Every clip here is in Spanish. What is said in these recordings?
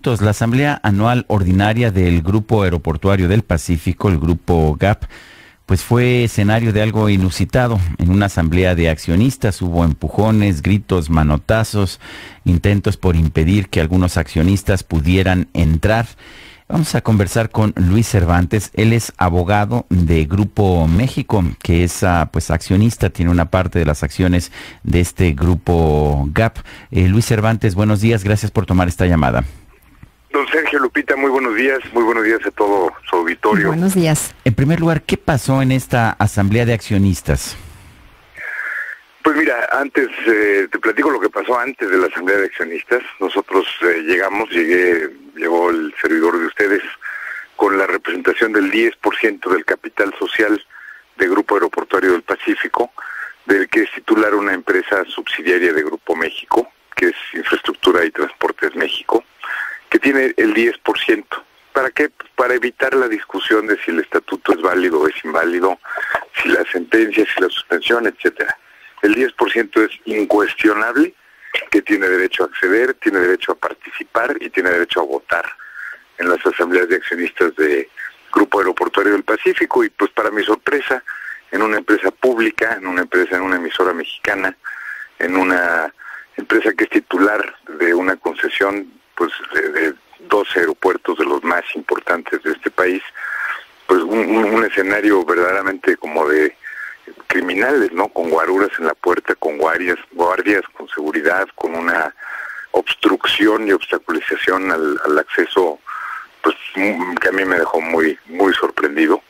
minutos. La Asamblea Anual Ordinaria del Grupo Aeroportuario del Pacífico, el Grupo GAP, pues fue escenario de algo inusitado. En una asamblea de accionistas hubo empujones, gritos, manotazos, intentos por impedir que algunos accionistas pudieran entrar. Vamos a conversar con Luis Cervantes. Él es abogado de Grupo México, que es pues accionista, tiene una parte de las acciones de este Grupo GAP. Luis Cervantes, buenos días, gracias por tomar esta llamada. Don Sergio, Lupita, muy buenos días a todo su auditorio. Buenos días. En primer lugar, ¿qué pasó en esta asamblea de accionistas? Pues mira, antes te platico lo que pasó antes de la asamblea de accionistas. Nosotros llegó el servidor de ustedes con la representación del 10% del capital social de Grupo Aeroportuario del Pacífico, del que es titular una empresa subsidiaria de Grupo México, que es Infraestructura y Transportes México, que tiene el 10%. ¿Para qué? Pues para evitar la discusión de si el estatuto es válido o es inválido, si la sentencia, si la suspensión, etcétera. El 10% es incuestionable que tiene derecho a acceder, tiene derecho a participar y tiene derecho a votar en las asambleas de accionistas de Grupo Aeroportuario del Pacífico. Y pues para mi sorpresa, en una empresa pública, en una emisora mexicana, en una empresa que es titular de una concesión pues de 12 aeropuertos de los más importantes de este país, pues un escenario verdaderamente como de criminales, ¿no? Con guaruras en la puerta, con guardias, con seguridad, con una obstrucción y obstaculización al acceso, pues que a mí me dejó muy sorprendido,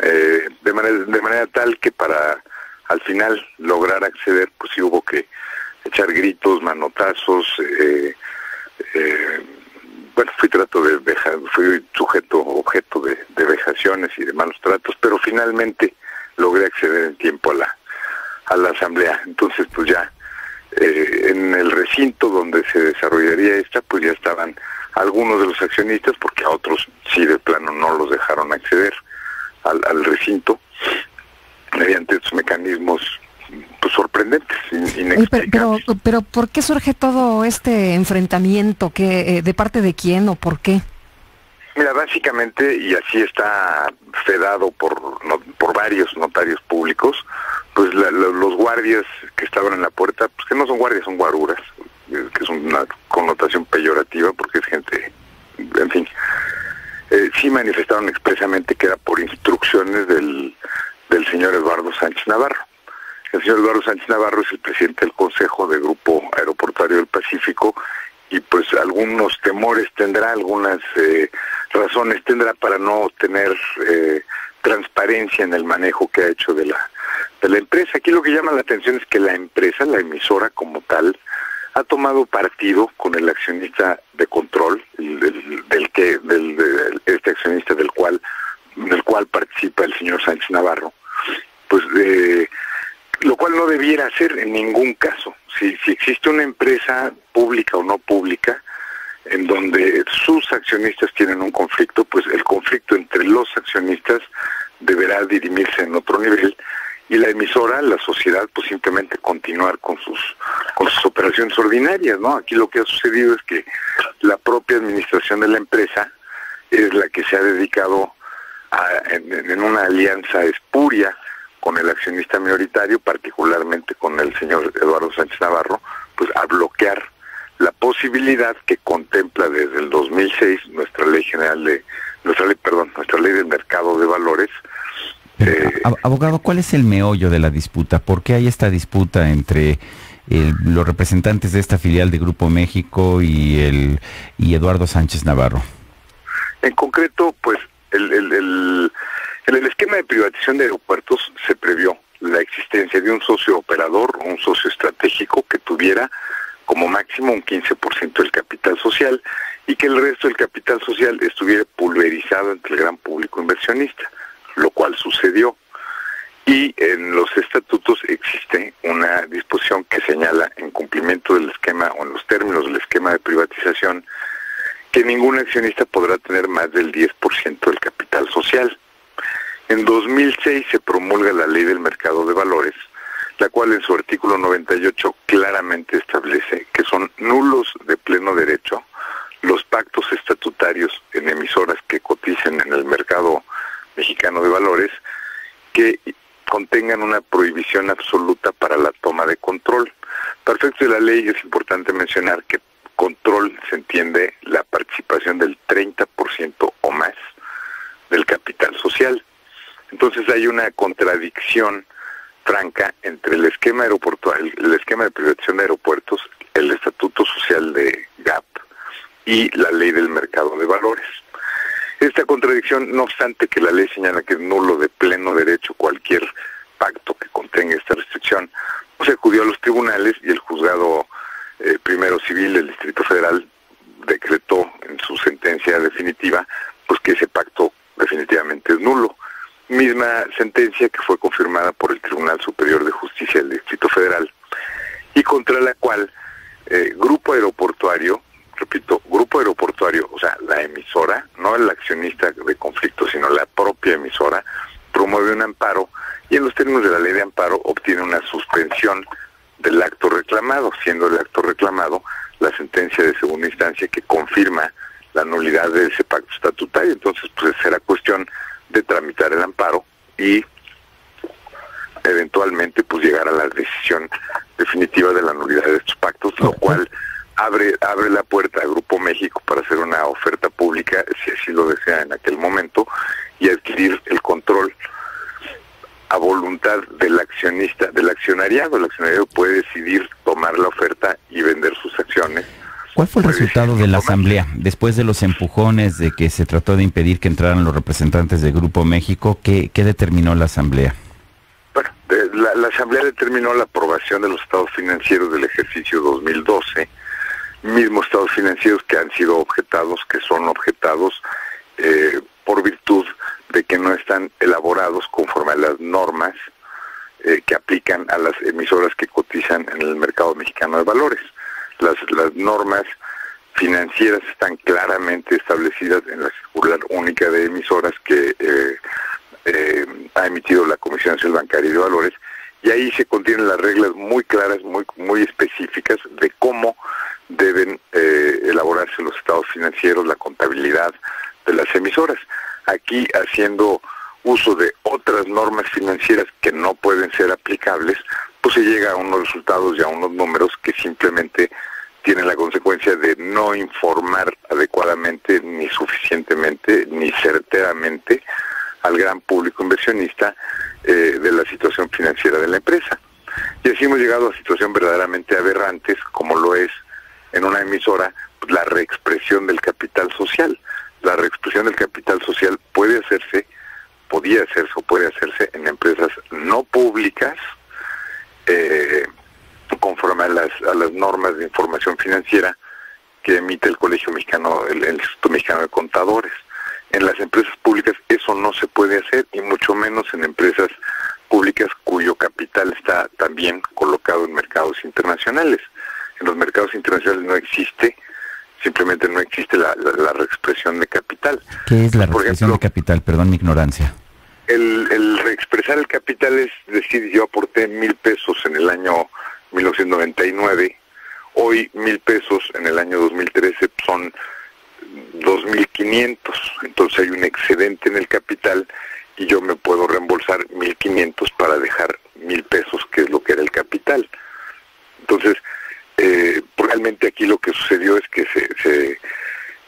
de manera tal que para al final lograr acceder, pues sí hubo que echar gritos, manotazos, fui objeto de vejaciones y de malos tratos, pero finalmente logré acceder en tiempo a la asamblea. Entonces pues ya en el recinto donde se desarrollaría esta, pues ya estaban algunos de los accionistas, porque a otros sí de plano no los dejaron acceder al recinto mediante estos mecanismos pues sorprendentes, inexplicables. Pero ¿por qué surge todo este enfrentamiento? ¿De parte de quién o por qué? Mira, básicamente, y así está fedado por varios notarios públicos, pues los guardias que estaban en la puerta, pues que no son guardias, son guaruras, que es una connotación peyorativa porque es gente, en fin, sí manifestaron expresamente que era por instrucciones del señor Eduardo Sánchez Navarro. El señor Eduardo Sánchez Navarro es el presidente del Consejo de Grupo Aeroportuario del Pacífico y pues algunos temores tendrá, algunas razones tendrá para no tener transparencia en el manejo que ha hecho de la empresa. Aquí lo que llama la atención es que la empresa, la emisora como tal, ha tomado partido con el accionista de control, este accionista del cual participa el señor Sánchez Navarro, pues lo cual no debiera hacer en ningún caso. Si existe una empresa pública o no pública en donde sus accionistas tienen un conflicto, pues el conflicto entre los accionistas deberá dirimirse en otro nivel y la emisora, la sociedad, pues simplemente continuar con sus operaciones ordinarias, ¿no? Aquí lo que ha sucedido es que la propia administración de la empresa es la que se ha dedicado en una alianza espuria con el accionista minoritario, particularmente con el señor Eduardo Sánchez Navarro, pues a bloquear la posibilidad que contempla desde el 2006 nuestra ley del mercado de valores. Abogado, ¿cuál es el meollo de la disputa? ¿Por qué hay esta disputa entre los representantes de esta filial de Grupo México y Eduardo Sánchez Navarro? En concreto, pues en el esquema de privatización de aeropuertos se previó la existencia de un socio operador, un socio estratégico que tuviera como máximo un 15% del capital social y que el resto del capital social estuviera pulverizado entre el gran público inversionista, lo cual sucedió. Y en los estatutos existe una disposición que señala, en cumplimiento del esquema o en los términos del esquema de privatización, que ningún accionista podrá tener más del 10% del capital social. En 2006 se promulga la Ley del Mercado de Valores, la cual en su artículo 98 claramente establece que son nulos de pleno derecho los pactos estatutarios en emisoras que coticen en el mercado mexicano de valores que contengan una prohibición absoluta para la toma de control. Para efectos de la ley es importante mencionar que control se entiende la participación del 30% o más del capital social. Entonces hay una contradicción franca entre el esquema aeroportuario, el esquema de privatización de aeropuertos, el estatuto social de GAP y la ley del mercado de valores. Esta contradicción, no obstante que la ley señala que es nulo de pleno derecho cualquier pacto que contenga esta restricción, se acudió a los tribunales y el juzgado primero civil del Distrito Federal decretó en su sentencia definitiva pues que ese pacto definitivamente es nulo. Misma sentencia que fue confirmada por el Tribunal Superior de Justicia del Distrito Federal y contra la cual Grupo Aeroportuario, repito, Grupo Aeroportuario, o sea, la emisora, no el accionista de conflicto, sino la propia emisora, promueve un amparo y en los términos de la ley de amparo obtiene una suspensión del acto reclamado, siendo el acto reclamado la sentencia de segunda instancia que confirma la nulidad de ese pacto estatutario. Entonces, pues será cuestión de tramitar el amparo y eventualmente pues llegar a la decisión definitiva de la nulidad de estos pactos, lo cual abre la puerta a Grupo México para hacer una oferta pública, si así lo desea en aquel momento, y adquirir el control a voluntad del accionista, del accionariado. El accionariado puede decidir tomar la oferta y vender sus acciones. ¿Cuál fue el resultado de la asamblea? Después de los empujones de que se trató de impedir que entraran los representantes de Grupo México, ¿qué determinó la asamblea? Bueno, la asamblea determinó la aprobación de los estados financieros del ejercicio 2012, mismos estados financieros que han sido objetados, que son objetados por virtud de que no están elaborados conforme a las normas que aplican a las emisoras que cotizan en el mercado mexicano de valores. Las normas financieras están claramente establecidas en la circular única de emisoras que ha emitido la Comisión Nacional Bancaria y de Valores, y ahí se contienen las reglas muy claras, muy específicas de cómo deben elaborarse los estados financieros, la contabilidad de las emisoras. Aquí, haciendo uso de otras normas financieras que no pueden ser aplicables, pues se llega a unos resultados y a unos números que simplemente tienen la consecuencia de no informar adecuadamente, ni suficientemente, ni certeramente al gran público inversionista de la situación financiera de la empresa. Y así hemos llegado a situaciones verdaderamente aberrantes, como lo es en una emisora pues, la reexpresión del capital social. La reexpresión del capital social podía hacerse o puede hacerse en empresas no públicas, conforme a las normas de información financiera que emite el Colegio Mexicano, el Instituto Mexicano de Contadores. En las empresas públicas eso no se puede hacer, y mucho menos en empresas públicas cuyo capital está también colocado en mercados internacionales. En los mercados internacionales no existe, simplemente no existe la reexpresión de capital. ¿Qué es la reexpresión de capital? Perdón mi ignorancia. El reexpresar el capital es decir, yo aporté 1,000 pesos en el año 1999, hoy 1,000 pesos en el año 2013 son 2,500, entonces hay un excedente en el capital y yo me puedo reembolsar 1,500 para dejar 1,000 pesos, que es lo que era el capital. Entonces, realmente aquí lo que sucedió es que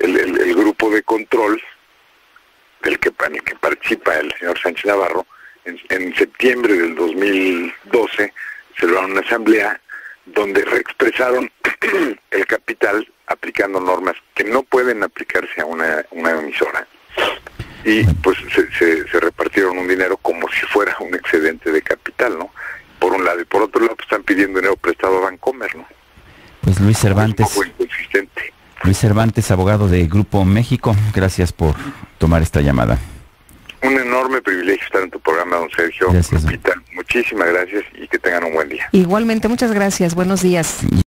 el grupo de control en el que participa el señor Sánchez Navarro, en septiembre del 2012 celebraron una asamblea donde reexpresaron el capital aplicando normas que no pueden aplicarse a una emisora, y pues se repartieron un dinero como si fuera un excedente de capital, ¿no? Por un lado, y por otro lado pues, están pidiendo dinero prestado a Bancomer, ¿no? Pues Luis Cervantes. Un poco inconsistente. Luis Cervantes, abogado de Grupo México, gracias por tomar esta llamada. Un enorme privilegio estar en tu programa, don Sergio. Gracias. Lupita, muchísimas gracias y que tengan un buen día. Igualmente, muchas gracias. Buenos días.